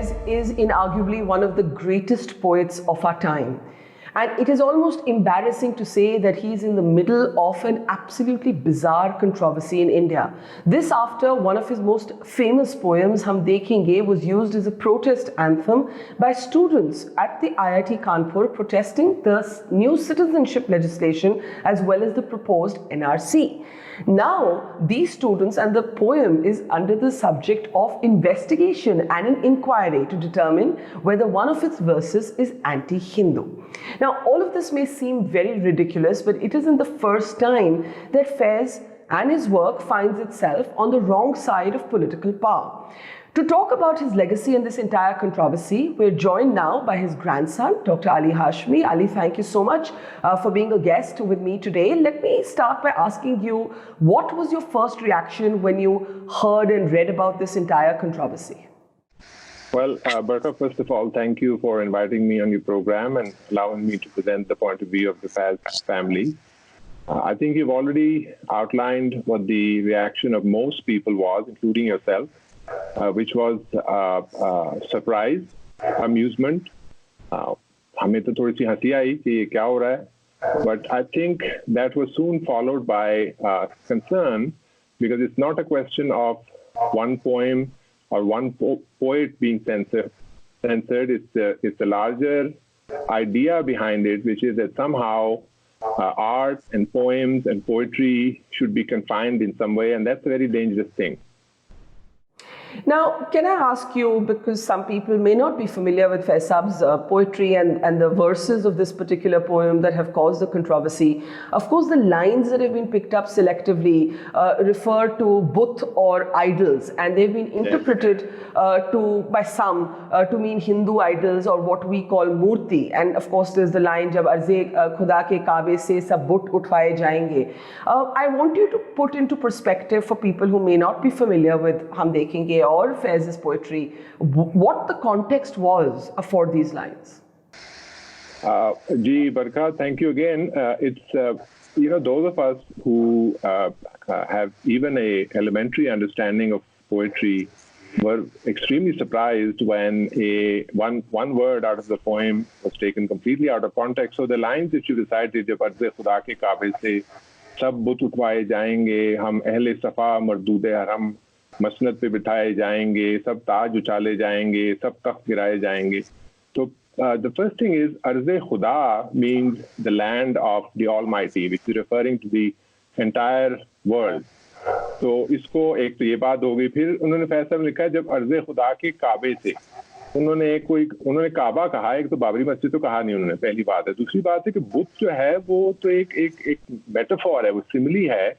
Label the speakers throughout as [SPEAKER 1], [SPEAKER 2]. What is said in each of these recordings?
[SPEAKER 1] Faiz is inarguably one of the greatest poets of our time. And it is almost embarrassing to say that he's in the middle of an absolutely bizarre controversy in India. This after one of his most famous poems, Hum Dekhenge, was used as a protest anthem by students at the IIT Kanpur protesting the new citizenship legislation as well as the proposed NRC. Now, these students and the poem is under the subject of investigation and an inquiry to determine whether one of its verses is anti-Hindu. Now, all of this may seem very ridiculous, but it isn't the first time that Faiz and his work finds itself on the wrong side of political power. To talk about his legacy in this entire controversy, we're joined now by his grandson, Dr. Ali Hashmi. Ali, thank you so much for being a guest with me today. Let me start by asking you, what was your first reaction when you heard and read about this entire controversy?
[SPEAKER 2] Well, Barkha, first of all, thank you for inviting me on your program and allowing me to present the point of view of the Faiz family. I think you've already outlined what the reaction of most people was, including yourself. Which was surprise, amusement. हमें तो थोड़ी सी हंसी आई कि ये क्या हो रहा है. But I think that was soon followed by concern, because it's not a question of one poem or one poet being censored. It's a larger idea behind it, which is that somehow art and poems and poetry should be confined in some way, and that's a very dangerous thing.
[SPEAKER 1] Now, can I ask you, because some people may not be familiar with Faiz Saab's poetry and the verses of this particular poem that have caused the controversy. Of course, the lines that have been picked up selectively refer to Buddh or idols, and they've been interpreted by some to mean Hindu idols or what we call murti. And of course, there's the line, "Jab arze khuda ke kaabe se sab butt uthaye jayenge." I want you to put into perspective for people who may not be familiar with Hum Dekhenge or Faiz's poetry, what the context was for these lines.
[SPEAKER 2] Barkha, thank you again. It's, those of us who have even a elementary understanding of poetry were extremely surprised when one word out of the poem was taken completely out of context. So the lines that you recited, "Jab arze khuda ke kaabe se sab but utwaye jayenge, hum ahle safa mardude haram मसनद पे बिठाए जाएंगे, सब ताज उछाले जाएंगे, सब तख्त गिराए जाएंगे." So the first thing is, arze khuda means the land of the Almighty, which is referring to the entire world. तो इसको एक तो ये बात हो गई. फिर उन्होंने फैज साहब ने लिखा है, जब अर्ज़े खुदा के काबे से, उन्होंने काबा कहा, एक तो बाबरी मस्जिद तो कहा नहीं उन्होंने, पहली बात है. दूसरी बात है कि बुत जो है वो तो एक मेटाफोर है, वो सिमिली है.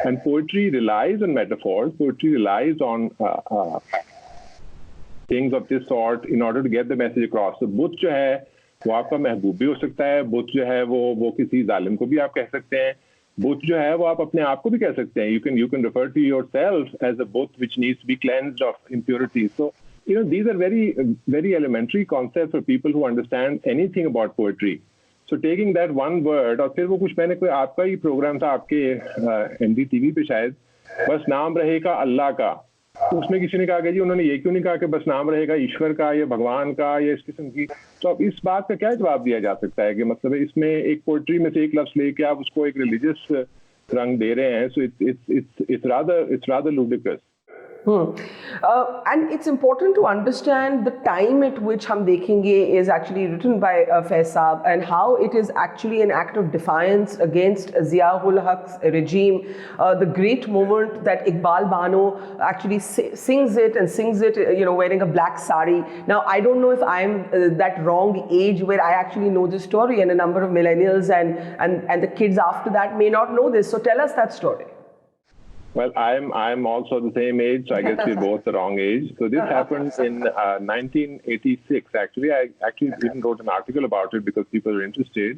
[SPEAKER 2] And poetry relies on metaphors. Poetry relies on things of this sort in order to get the message across. So, बुत जो है वो आपका महबूब भी हो सकता है. बुत जो है वो किसी जालिम को भी आप कह सकते हैं. बुत जो है वो आप अपने आप को भी कह सकते हैं. You can refer to yourself as a butt which needs to be cleansed of impurities. So, these are very, very elementary concepts for people who understand anything about poetry. So taking that one word, और फिर वो कुछ मैंने कोई आपका ही programme था आपके NDTV पे शायद, बस नाम रहेगा अल्लाह का. उसमें किसी ने कहा कि जी उन्होंने ये क्यों नहीं कहा कि बस नाम रहेगा ईश्वर का या भगवान का या इस किस्म की. तो अब इस बात का क्या जवाब दिया जा सकता है कि मतलब इसमें एक पोइट्री में से एक लफ्ज लेके आप उसको एक रिलीजियस रंग दे रहे हैं. So it's rather ludicrous.
[SPEAKER 1] And it's important to understand the time at which Hum Dekhenge is actually written by Faiz Saab, and how it is actually an act of defiance against Zia-ul Haq's regime. The great moment that Iqbal Bano actually sings it, wearing a black sari. Now, I don't know if I'm that wrong age where I actually know this story, and a number of millennials and the kids after that may not know this. So tell us that story.
[SPEAKER 2] Well, I'm also the same age, so I guess we're both the wrong age. So this happened in 1986. Actually, I even wrote an article about it because people are interested.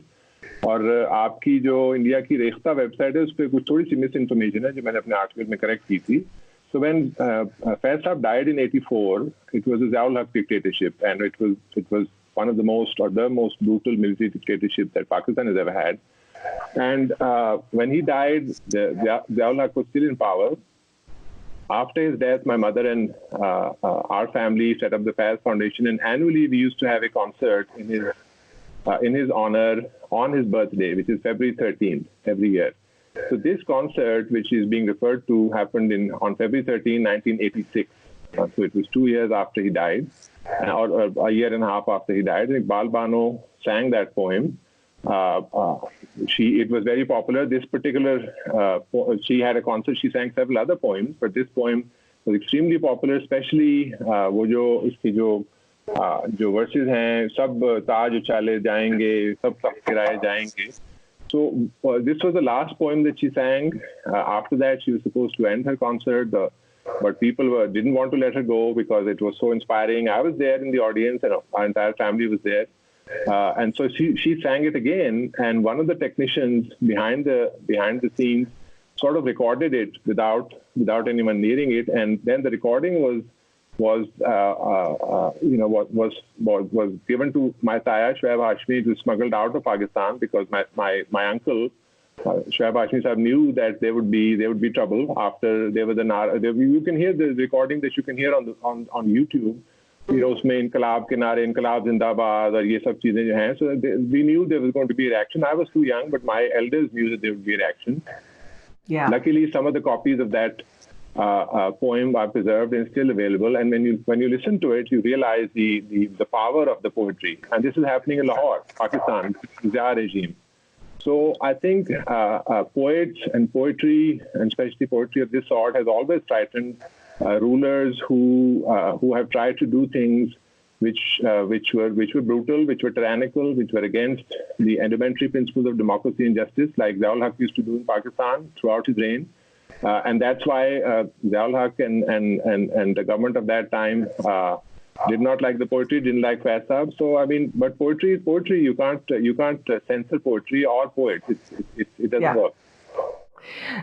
[SPEAKER 2] और आपकी जो India की Rekhta website है उस पर कुछ थोड़ी सी miss information है जो मैंने अपने आर्टिकल में करेक्ट की थी. So when Faiz Saab died in '84, it was a Zia-ul Haq dictatorship, and it was one of the most brutal military dictatorship that Pakistan has ever had. And when he died, Zia-ul Haq was still in power. after his death, my mother and our family set up the Faiz Foundation, and annually we used to have a concert in his honor on his birthday, which is February 13th every year. So this concert, which is being referred to, happened on February 13, 1986. So it was 2 years after he died, or a year and a half after he died. And Iqbal Bano sang that poem. It was very popular. This particular, she had a concert. She sang several other poems, but this poem was extremely popular, especially वो जो इसकी जो verses हैं, सब ताज उछाले जाएंगे, सब किराए जाएंगे. So this was the last poem that she sang. After that, she was supposed to end her concert, but people didn't want to let her go because it was so inspiring. I was there in the audience, and our entire family was there. And so she sang it again, and one of the technicians behind the scenes sort of recorded it without anyone nearing it, and then the recording was given to my taya Faiz Hashmi. It was smuggled out of Pakistan because my uncle Faiz Hashmi Sahab knew that there would be trouble after there was you can hear the recording that you can hear on YouTube. उसमें इनकलाब के नारे, इनकलाब जिंदाबाद और ये सब चीजें जो हैं. So we knew there was going to be a reaction. I was too young, but my elders knew that there would be a reaction.
[SPEAKER 1] Yeah.
[SPEAKER 2] Luckily, some of the copies of that poem are preserved and still available. And when you listen to it, you realize the power of the poetry. And this is happening in Lahore, Pakistan, Zia regime. So I think poets and poetry, and especially poetry of this sort, has always frightened rulers who have tried to do things which were brutal, which were tyrannical, which were against the elementary principles of democracy and justice, like Ziaul Haq used to do in Pakistan throughout his reign. And that's why Ziaul Haq and the government of that time did not like the poetry, didn't like Faiz Sahab. So I mean, but poetry is poetry. You can't censor poetry or poets. It doesn't work.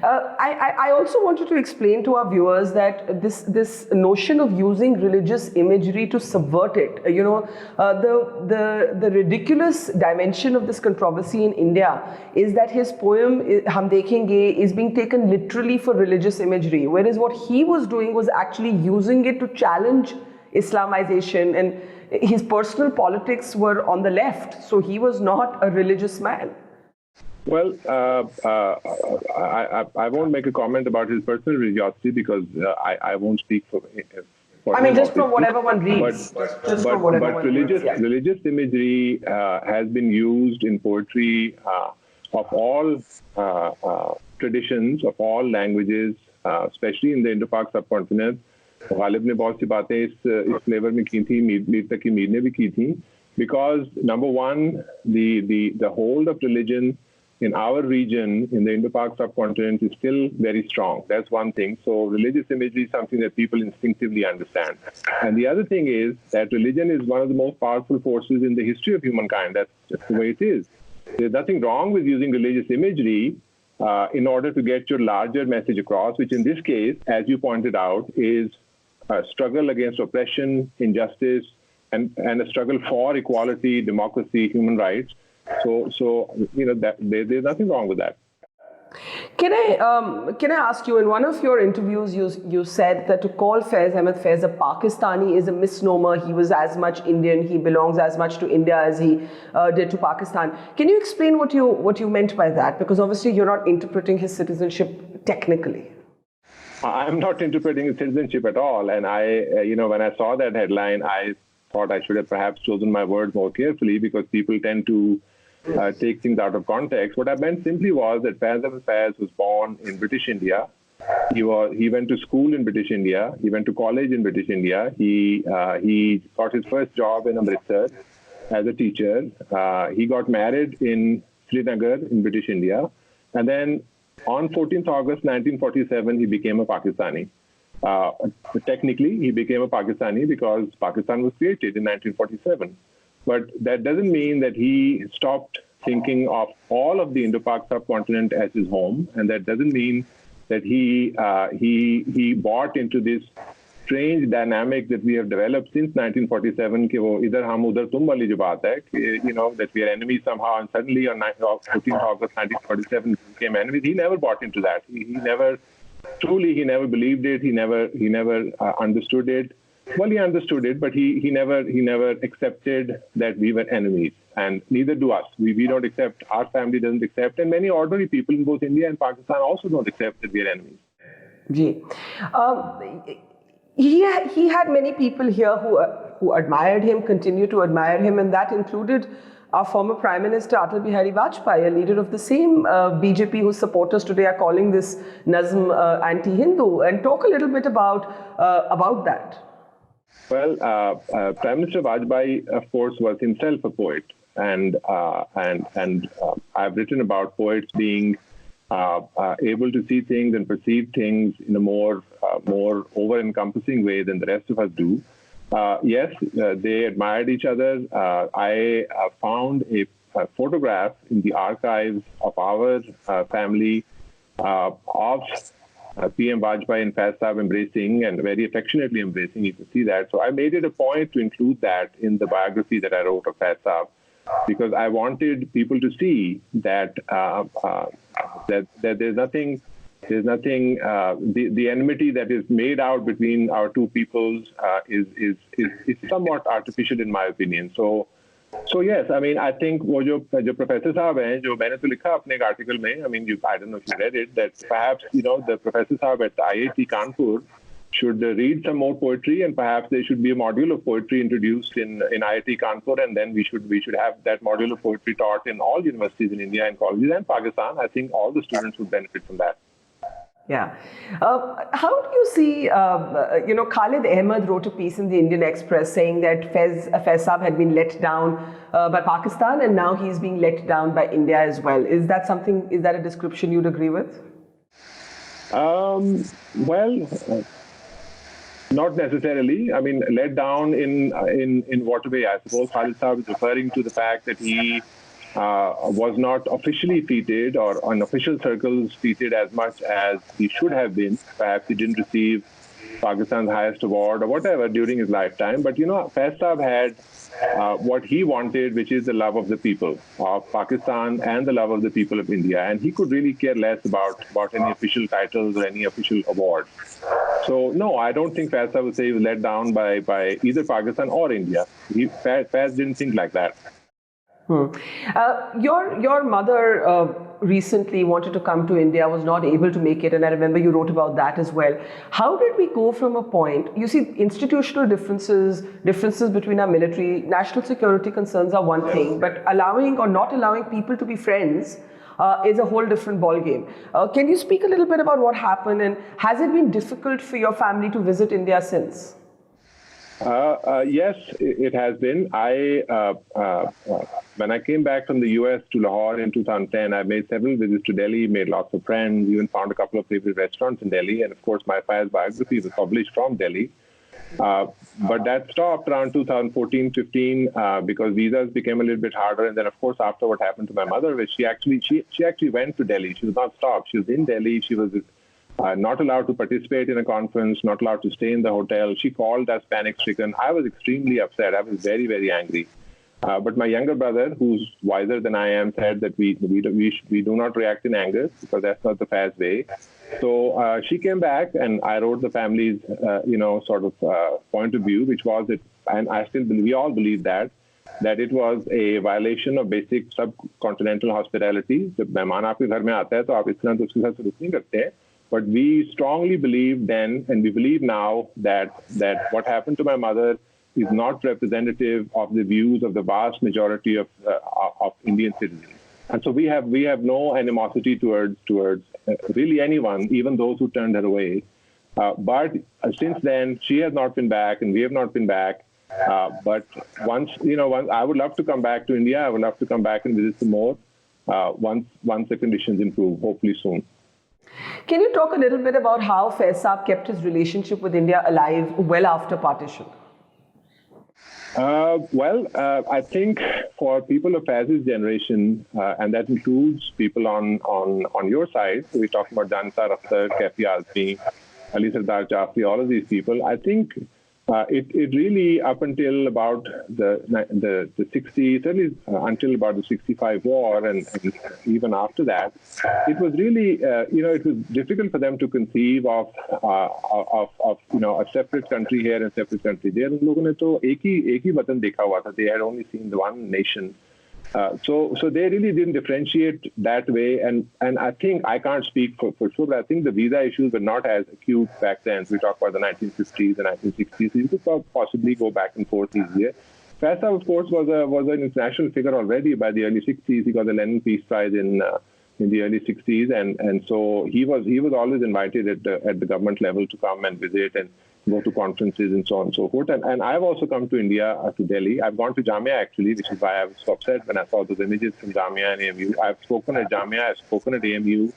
[SPEAKER 1] I also wanted to explain to our viewers that this notion of using religious imagery to subvert it, the ridiculous dimension of this controversy in India is that his poem Hum Dekhenge is being taken literally for religious imagery, whereas what he was doing was actually using it to challenge Islamization, and his personal politics were on the left, so he was not a religious man.
[SPEAKER 2] Well, I won't make a comment about his personal religiosity because I won't speak for
[SPEAKER 1] I mean, just from whatever one reads.
[SPEAKER 2] But religious imagery has been used in poetry of all traditions, of all languages, especially in the Indo-Pak subcontinent. Ghalib ने बहुत सी बातें इस flavour में की थी, मीर तकी मीर ने भी की थी, because number one, the hold of religion in our region, in the Indo-Pak subcontinent, is still very strong. That's one thing. So religious imagery is something that people instinctively understand. And the other thing is that religion is one of the most powerful forces in the history of humankind. That's just the way it is. There's nothing wrong with using religious imagery in order to get your larger message across, which in this case, as you pointed out, is a struggle against oppression, injustice, and a struggle for equality, democracy, human rights. So there's nothing wrong with that.
[SPEAKER 1] Can I ask you, in one of your interviews, you said that to call Faiz Ahmed Faiz a Pakistani is a misnomer. He was as much Indian. He belongs as much to India as he did to Pakistan. Can you explain what you meant by that? Because obviously you're not interpreting his citizenship technically.
[SPEAKER 2] I'm not interpreting his citizenship at all. And when I saw that headline, I thought I should have perhaps chosen my words more carefully because people tend to take things out of context. What I meant simply was that Faiz Ahmed Faiz was born in British India. He went to school in British India. He went to college in British India. He got his first job in Amritsar as a teacher. He got married in Srinagar in British India. And then on 14th August 1947, he became a Pakistani. Technically, he became a Pakistani because Pakistan was created in 1947. But that doesn't mean that he stopped thinking of all of the Indo-Pak subcontinent as his home, and that doesn't mean that he bought into this strange dynamic that we have developed since 1947. कि वो इधर हम उधर तुम वाली जो बात है, that we are enemies somehow, and suddenly on 14th August 1947 became enemies. He never bought into that. He never truly he never believed it. He never understood it. Well, he understood it, but he never accepted that we were enemies, and neither do us. We don't accept. Our family doesn't accept, and many ordinary people in both India and Pakistan also don't accept that we are enemies.
[SPEAKER 1] Ji. He had many people here who admired him, continue to admire him, and that included our former Prime Minister Atal Bihari Vajpayee, a leader of the same BJP whose supporters today are calling this Nazm anti-Hindu. And talk a little bit about that.
[SPEAKER 2] Well, Prime Minister Vajpayee, of course, was himself a poet, and I've written about poets being able to see things and perceive things in a more over-encompassing way than the rest of us do. Yes, they admired each other. I found a photograph in the archives of our family of PM Vajpayee and Faiz Sahib embracing, and very affectionately embracing. You can see that. So I made it a point to include that in the biography that I wrote of Faiz Sahib, because I wanted people to see that that there's nothing. The enmity that is made out between our two peoples is somewhat artificial, in my opinion. So yes, I mean, I think वो जो professor साहब हैं, जो मैंने तो लिखा अपने article में, I mean, I don't know if you read it, that perhaps the professor साहब at IIT Kanpur should read some more poetry, and perhaps there should be a module of poetry introduced in IIT Kanpur, and then we should have that module of poetry taught in all universities in India and colleges and Pakistan. I think all the students would benefit from that.
[SPEAKER 1] Yeah. How do you see, Khalid Ahmed wrote a piece in the Indian Express saying that Faiz Sahib had been let down by Pakistan, and now he's being let down by India as well. Is that a description you'd agree with?
[SPEAKER 2] Well, not necessarily. I mean, let down in what way? I suppose Khalid Sahib is referring to the fact that he was not officially treated, or on official circles treated as much as he should have been. Perhaps he didn't receive Pakistan's highest award or whatever during his lifetime. But Faiz Sahib had what he wanted, which is the love of the people of Pakistan and the love of the people of India. And he could really care less about any official titles or any official awards. So no, I don't think Faiz Sahib would say he was let down by either Pakistan or India. Faiz didn't think like that.
[SPEAKER 1] Your mother recently wanted to come to India, was not able to make it, and I remember you wrote about that as well. How did we go from a point, you see, institutional differences between our military, national security concerns are one thing, but allowing or not allowing people to be friends is a whole different ballgame. Can you speak a little bit about what happened, and has it been difficult for your family to visit India since?
[SPEAKER 2] Yes, it has been. When I came back from the US to Lahore in 2010, I made several visits to Delhi, made lots of friends, even found a couple of favorite restaurants in Delhi. And of course, my Faiz biography was published from Delhi. But that stopped around 2014-15 because visas became a little bit harder. And then, of course, after what happened to my mother, which she actually went to Delhi. She was not stopped. She was in Delhi. She was not allowed to participate in a conference, not allowed to stay in the hotel. She called us panic-stricken. I was extremely upset. I was very, very angry. But my younger brother, who's wiser than I am, said that we do not react in anger, because that's not the Faiz way. So she came back, and I wrote the family's, point of view, which was that, and I still believe, we all believe that it was a violation of basic subcontinental hospitality. जब मेहमान आपके घर में आता है तो आप इस तरह उसके साथ सलूक नहीं करते. But we strongly believed then, and we believe now, that what happened to my mother is not representative of the views of the vast majority of Indian citizens. And so we have no animosity towards really anyone, even those who turned her away. But since then, she has not been back, and we have not been back. But once I would love to come back to India. I would love to come back and visit some more once the conditions improve, hopefully soon.
[SPEAKER 1] Can you talk a little bit about how Faiz Sahib kept his relationship with India alive well after partition?
[SPEAKER 2] I think for people of Faiz's generation, and that includes people on your side, so we're talking about Jansar Akhtar, Kaifi Azmi, Ali Sardar Jafri, all of these people, I think it really, up until about the 60s, certainly until about the 65 war, and even after that, it was really, it was difficult for them to conceive of a separate country here and separate country there. उन लोगों ने तो एक ही वतन देखा हुआ था. They had only seen the one nation. So they really didn't differentiate that way, and I think, I can't speak for sure, but I think the visa issues were not as acute back then. So we talk about the 1950s and 1960s. So you could possibly go back and forth easier. Faiz, of course, was an international figure already by the early 60s. He got the Lenin Peace Prize in the early 60s, and so he was always invited at the government level to come and visit and go to conferences and so on and so forth. And I've also come to India, to Delhi. I've gone to Jamia, actually, which is why I was so upset when I saw those images from Jamia and AMU. I've spoken at Jamia, I've spoken at AMU.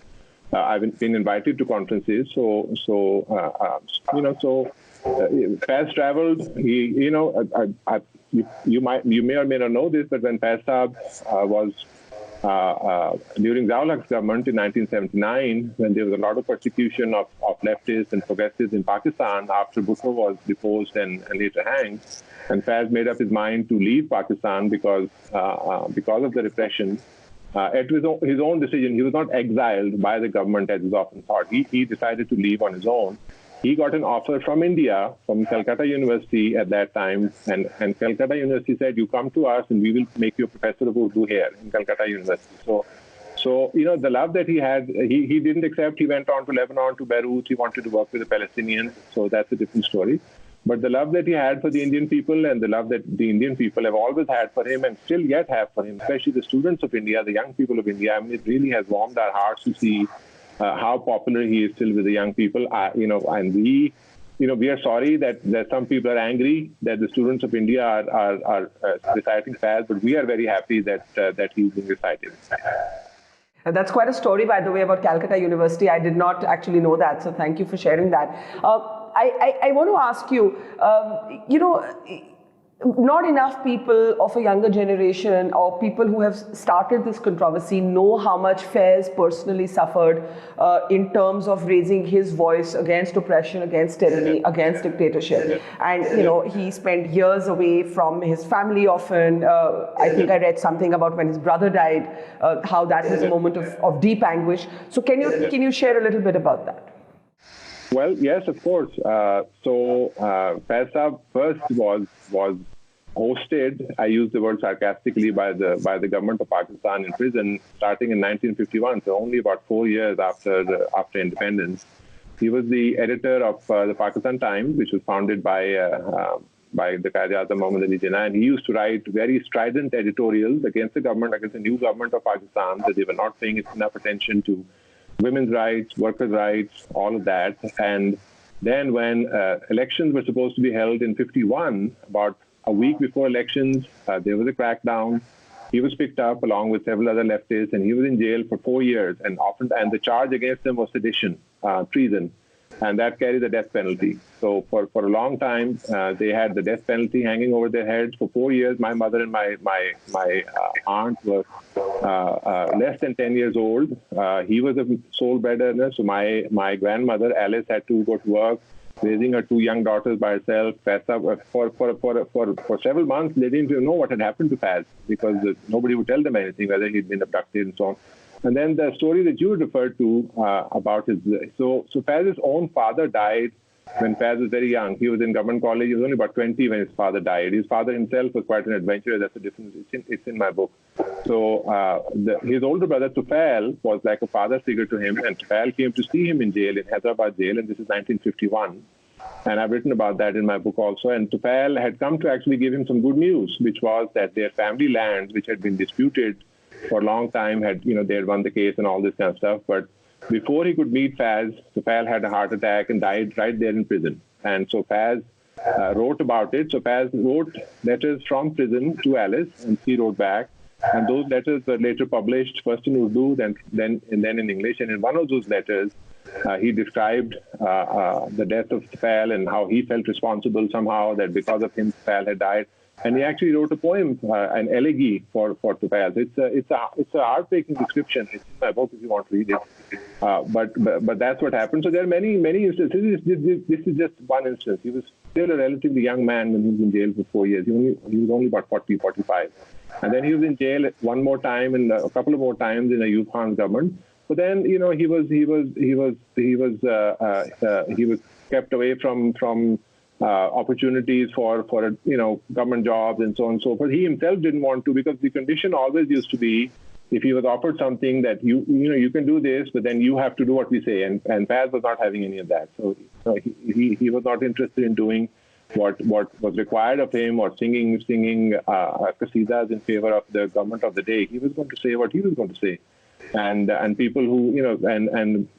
[SPEAKER 2] I've been invited to conferences. Faiz traveled. You may or may not know this, but when Faiz Saab was during Zia-ul-Haq's government in 1979, when there was a lot of persecution of leftists and progressives in Pakistan after Bhutto was deposed and later hanged, and Faiz made up his mind to leave Pakistan because of the repression. At his own decision, he was not exiled by the government as is often thought. He decided to leave on his own. He got an offer from India, from Calcutta University at that time, and Calcutta University said, "You come to us and we will make you a professor of Urdu here in Calcutta University." So the love that he had, he didn't accept. He went on to Lebanon, to Beirut. He wanted to work with the Palestinians. So that's a different story. But the love that he had for the Indian people, and the love that the Indian people have always had for him and still yet have for him, especially the students of India, the young people of India, I mean, it really has warmed our hearts to see how popular he is still with the young people. And we are sorry that some people are angry that the students of India are reciting Faiz, but we are very happy that he's being recited.
[SPEAKER 1] And that's quite a story, by the way, about Calcutta University. I did not actually know that, so thank you for sharing that. I want to ask you, not enough people of a younger generation or people who have started this controversy know how much Faiz personally suffered in terms of raising his voice against oppression, against tyranny, against dictatorship. And, he spent years away from his family often. I think I read something about when his brother died, how that was a moment of deep anguish. So can you share a little bit about that?
[SPEAKER 2] Well, yes, of course. Faiz Saab first was hosted, I use the word sarcastically, by the government of Pakistan in prison starting in 1951, so only about 4 years after independence. He was the editor of the Pakistan Times, which was founded by the Quaid-e-Azam Muhammad Ali Jinnah, and he used to write very strident editorials against the government, against the new government of Pakistan, that they were not paying enough attention to women's rights, workers' rights, all of that. And then when elections were supposed to be held in 51, about a week before elections, there was a crackdown. He was picked up along with several other leftists, and he was in jail for 4 years. And the charge against him was sedition, treason, and that carried the death penalty. So for a long time, they had the death penalty hanging over their heads. For 4 years, my mother and my aunt were less than 10 years old. He was a sole breadwinner, so my grandmother Alice had to go to work, raising her 2 young daughters by herself. For several months, they didn't even know what had happened to Faiz, because nobody would tell them anything, whether he'd been abducted and so on. And then the story that you referred to about so Faiz's own father died when Faiz was very young. He was in government college. He was only about 20 when his father died. His father himself was quite an adventurer. That's the difference. It's in my book. So his older brother, Tufail, was like a father figure to him. And Tufail came to see him in jail, in Hyderabad jail, and this is 1951. And I've written about that in my book also. And Tufail had come to actually give him some good news, which was that their family lands, which had been disputed for a long time, they had won the case and all this kind of stuff. But before he could meet Faiz, Tufail had a heart attack and died right there in prison. And so Faiz wrote about it. So Faiz wrote letters from prison to Alice, and she wrote back. And those letters were later published, first in Urdu, then in English. And in one of those letters, he described the death of Tufail and how he felt responsible somehow, that because of him, Tufail had died. And he actually wrote a poem, an elegy for Faiz. It's a heartbreaking description. It's in my book if you want to read it. But that's what happened. So there are many instances. This is just one instance. He was still a relatively young man when he was in jail for 4 years. He was only about 40, 45. And then he was in jail one more time and a couple of more times in the Ayub Khan's government. But then, he was kept away from opportunities for government jobs and so on and so forth. He himself didn't want to, because the condition always used to be, if he was offered something that you can do this, but then you have to do what we say. And Faiz was not having any of that. So he was not interested in doing what was required of him, or singing qasidas in favor of the government of the day. He was going to say what he was going to say, and people who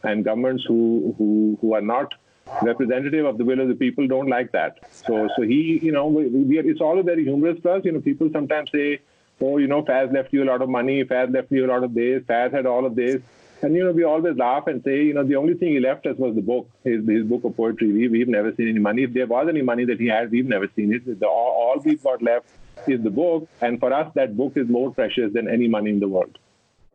[SPEAKER 2] and governments who are not representative of the will of the people don't like that. So he, it's all very humorous for us. People sometimes say, oh, Faiz left you a lot of money, Faiz left you a lot of this, Faiz had all of this. And, we always laugh and say, the only thing he left us was the book, his book of poetry. We've never seen any money. If there was any money that he had, we've never seen it. All we've got left is the book. And for us, that book is more precious than any money in the world.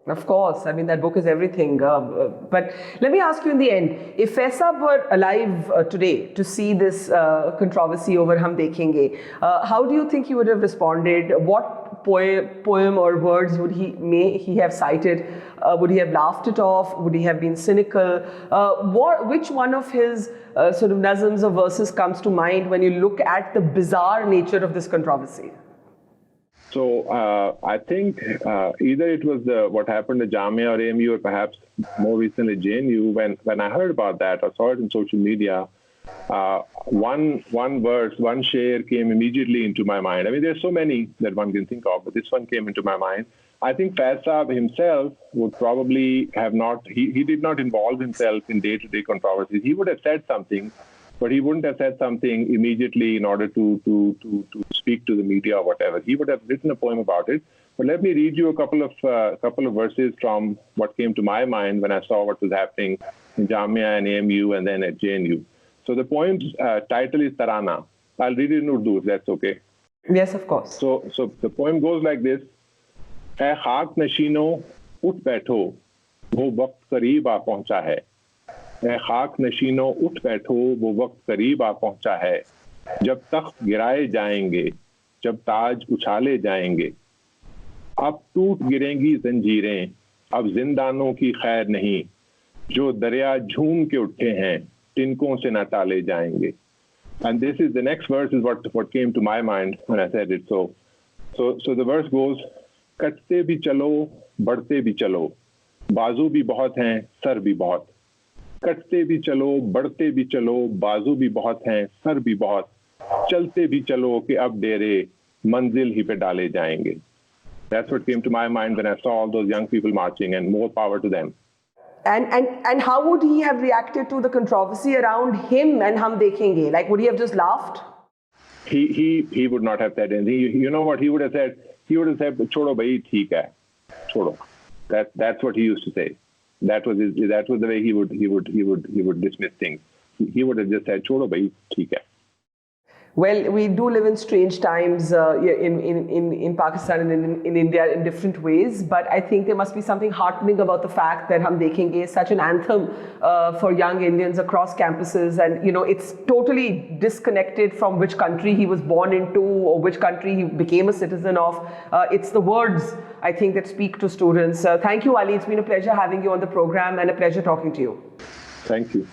[SPEAKER 1] Of course. I mean, that book is everything. But let me ask you in the end, if Faiz Saab were alive today to see this controversy over Hum Dekhenge, how do you think he would have responded? What poem or words would he have cited? Would he have laughed it off? Would he have been cynical? Which one of his sort of nazms or verses comes to mind when you look at the bizarre nature of this controversy?
[SPEAKER 2] So I think either it was what happened at Jamia or AMU, or perhaps more recently JNU. When I heard about that or saw it in social media, one verse, one share came immediately into my mind. I mean, there's so many that one can think of, but this one came into my mind. I think Faiz Saab himself would probably have not, he did not involve himself in day-to-day controversies. He would have said something, but he wouldn't have said something immediately in order to speak to the media or whatever. He would have written a poem about it. But let me read you a couple of verses from what came to my mind when I saw what was happening in Jamia and AMU and then at JNU. So the poem's title is Tarana. I'll read it in Urdu, if that's okay.
[SPEAKER 1] Yes, of course.
[SPEAKER 2] So the poem goes like this. ऐ खाक नशीनों उठ बैठो वो वक्त करीब आ पहुंचा है ऐ खाक नशीनों उठ बैठो वो वक्त करीब आ पहुंचा है जब तख्त गिराए जाएंगे जब ताज उछाले जाएंगे अब टूट गिरेंगी जंजीरें अब जिंदानों की खैर नहीं जो दरिया झूम के उठे हैं तिनकों से न टाले जाएंगे. And this is the next verse is what came to my mind when I said it. So the verse goes, कटते भी चलो बढ़ते भी चलो बाजू भी बहुत हैं सर भी बहुत कटते भी चलो बढ़ते भी चलो बाजू भी बहुत हैं सर भी बहुत चलते भी चलो कि अब डेरे मंजिल ही पे डाले जाएंगे. That's what came to my mind when I saw all those young people marching, and more power to them.
[SPEAKER 1] And how would he have reacted to the controversy around him and Hum Dekhenge? Like, would he have just laughed?
[SPEAKER 2] He would not have said anything. You know what he would have said? He would have said, "Chodo bhai, theek hai, chodo." That's what he used to say. That was the way he would dismiss things. He would have just said, "Chodo bhai, theek hai."
[SPEAKER 1] Well, we do live in strange times in Pakistan and in India in different ways, but I think there must be something heartening about the fact that Hum Dekhenge is such an anthem for young Indians across campuses, and it's totally disconnected from which country he was born into or which country he became a citizen of. It's the words, I think, that speak to students. Thank you, Ali. It's been a pleasure having you on the program and a pleasure talking to you.
[SPEAKER 2] Thank you.